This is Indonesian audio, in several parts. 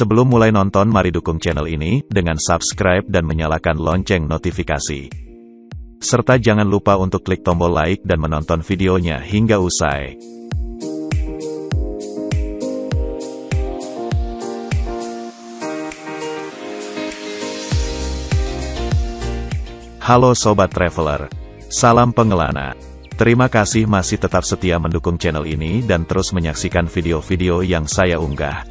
Sebelum mulai nonton, mari dukung channel ini dengan subscribe dan menyalakan lonceng notifikasi. Serta jangan lupa untuk klik tombol like dan menonton videonya hingga usai. Halo Sobat Traveler, salam pengelana. Terima kasih masih tetap setia mendukung channel ini dan terus menyaksikan video-video yang saya unggah.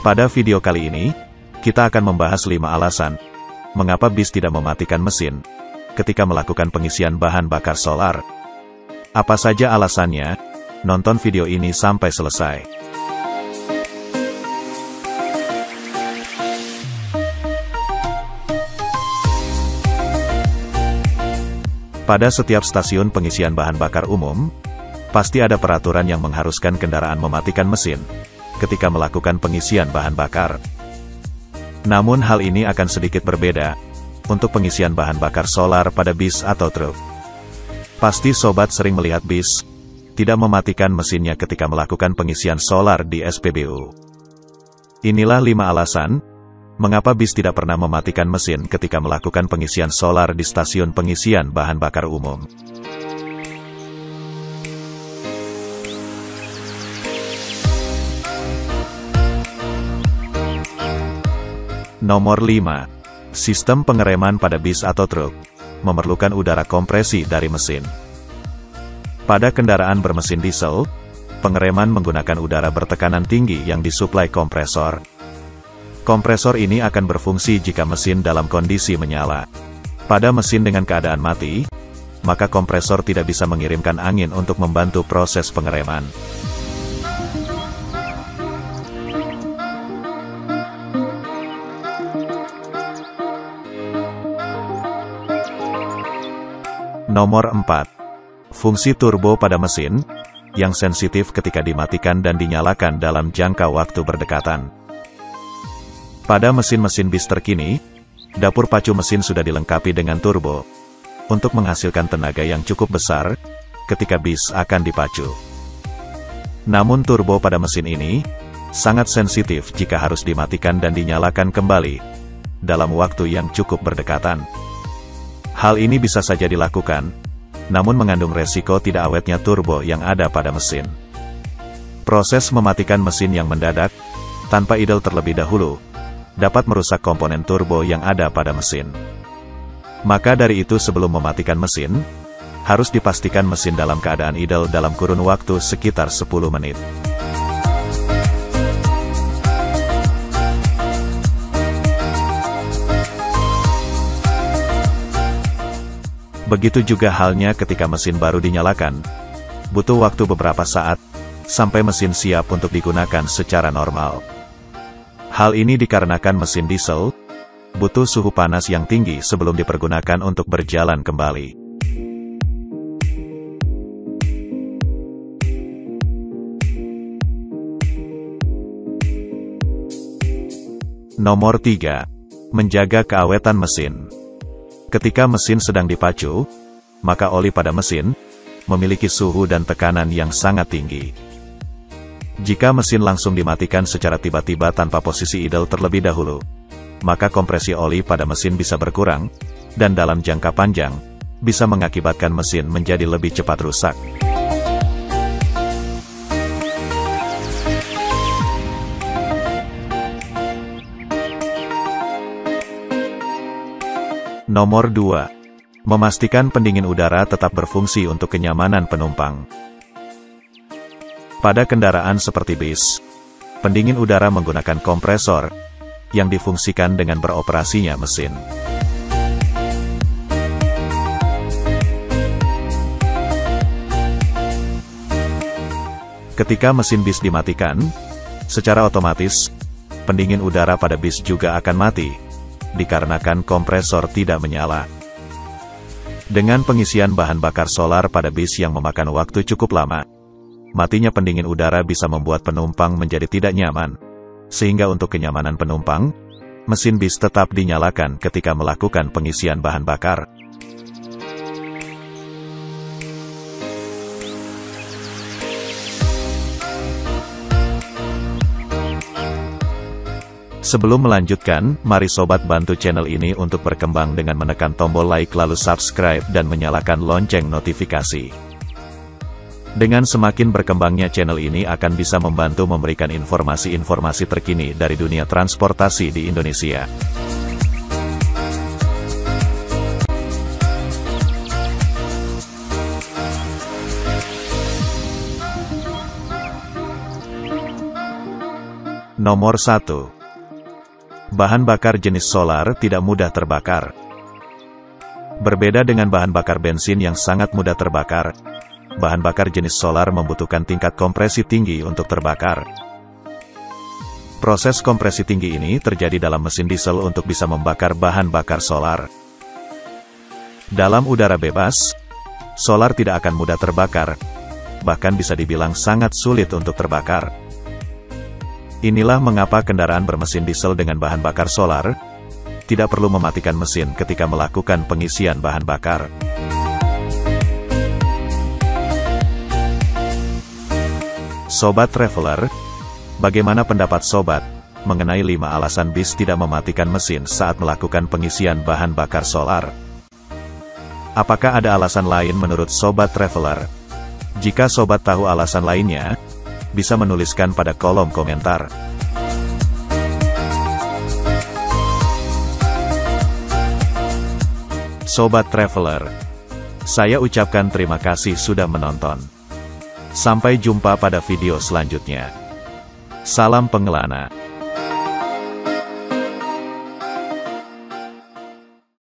Pada video kali ini, kita akan membahas 5 alasan mengapa bis tidak mematikan mesin ketika melakukan pengisian bahan bakar solar. Apa saja alasannya? Nonton video ini sampai selesai. Pada setiap stasiun pengisian bahan bakar umum, pasti ada peraturan yang mengharuskan kendaraan mematikan mesin ketika melakukan pengisian bahan bakar. Namun hal ini akan sedikit berbeda untuk pengisian bahan bakar solar pada bis atau truk. Pasti sobat sering melihat bis tidak mematikan mesinnya ketika melakukan pengisian solar di SPBU. Inilah 5 alasan mengapa bis tidak pernah mematikan mesin ketika melakukan pengisian solar di stasiun pengisian bahan bakar umum. Nomor 5. Sistem pengereman pada bis atau truk memerlukan udara kompresi dari mesin. Pada kendaraan bermesin diesel, pengereman menggunakan udara bertekanan tinggi yang disuplai kompresor. Kompresor ini akan berfungsi jika mesin dalam kondisi menyala. Pada mesin dengan keadaan mati, maka kompresor tidak bisa mengirimkan angin untuk membantu proses pengereman. Nomor 4. Fungsi turbo pada mesin, yang sensitif ketika dimatikan dan dinyalakan dalam jangka waktu berdekatan. Pada mesin-mesin bis terkini, dapur pacu mesin sudah dilengkapi dengan turbo, untuk menghasilkan tenaga yang cukup besar, ketika bis akan dipacu. Namun turbo pada mesin ini, sangat sensitif jika harus dimatikan dan dinyalakan kembali, dalam waktu yang cukup berdekatan. Hal ini bisa saja dilakukan, namun mengandung resiko tidak awetnya turbo yang ada pada mesin. Proses mematikan mesin yang mendadak, tanpa idle terlebih dahulu, dapat merusak komponen turbo yang ada pada mesin. Maka dari itu sebelum mematikan mesin, harus dipastikan mesin dalam keadaan idle dalam kurun waktu sekitar 10 menit. Begitu juga halnya ketika mesin baru dinyalakan, butuh waktu beberapa saat, sampai mesin siap untuk digunakan secara normal. Hal ini dikarenakan mesin diesel butuh suhu panas yang tinggi sebelum dipergunakan untuk berjalan kembali. Nomor 3. Menjaga keawetan mesin. Ketika mesin sedang dipacu, maka oli pada mesin memiliki suhu dan tekanan yang sangat tinggi. Jika mesin langsung dimatikan secara tiba-tiba tanpa posisi idle terlebih dahulu, maka kompresi oli pada mesin bisa berkurang, dan dalam jangka panjang, bisa mengakibatkan mesin menjadi lebih cepat rusak. Nomor 2. Memastikan pendingin udara tetap berfungsi untuk kenyamanan penumpang. Pada kendaraan seperti bis, pendingin udara menggunakan kompresor, yang difungsikan dengan beroperasinya mesin. Ketika mesin bis dimatikan, secara otomatis, pendingin udara pada bis juga akan mati, dikarenakan kompresor tidak menyala. Dengan pengisian bahan bakar solar pada bis yang memakan waktu cukup lama, matinya pendingin udara bisa membuat penumpang menjadi tidak nyaman, sehingga untuk kenyamanan penumpang, mesin bis tetap dinyalakan ketika melakukan pengisian bahan bakar. Sebelum melanjutkan, mari sobat bantu channel ini untuk berkembang dengan menekan tombol like lalu subscribe dan menyalakan lonceng notifikasi. Dengan semakin berkembangnya channel ini akan bisa membantu memberikan informasi-informasi terkini dari dunia transportasi di Indonesia. Nomor 1. Bahan bakar jenis solar tidak mudah terbakar. Berbeda dengan bahan bakar bensin yang sangat mudah terbakar, bahan bakar jenis solar membutuhkan tingkat kompresi tinggi untuk terbakar. Proses kompresi tinggi ini terjadi dalam mesin diesel untuk bisa membakar bahan bakar solar. Dalam udara bebas, solar tidak akan mudah terbakar, bahkan bisa dibilang sangat sulit untuk terbakar. Inilah mengapa kendaraan bermesin diesel dengan bahan bakar solar tidak perlu mematikan mesin ketika melakukan pengisian bahan bakar. Sobat Traveler, bagaimana pendapat sobat mengenai 5 alasan bis tidak mematikan mesin saat melakukan pengisian bahan bakar solar? Apakah ada alasan lain menurut Sobat Traveler? Jika sobat tahu alasan lainnya, bisa menuliskan pada kolom komentar. Sobat Traveler, saya ucapkan terima kasih sudah menonton. Sampai jumpa pada video selanjutnya. Salam pengelana.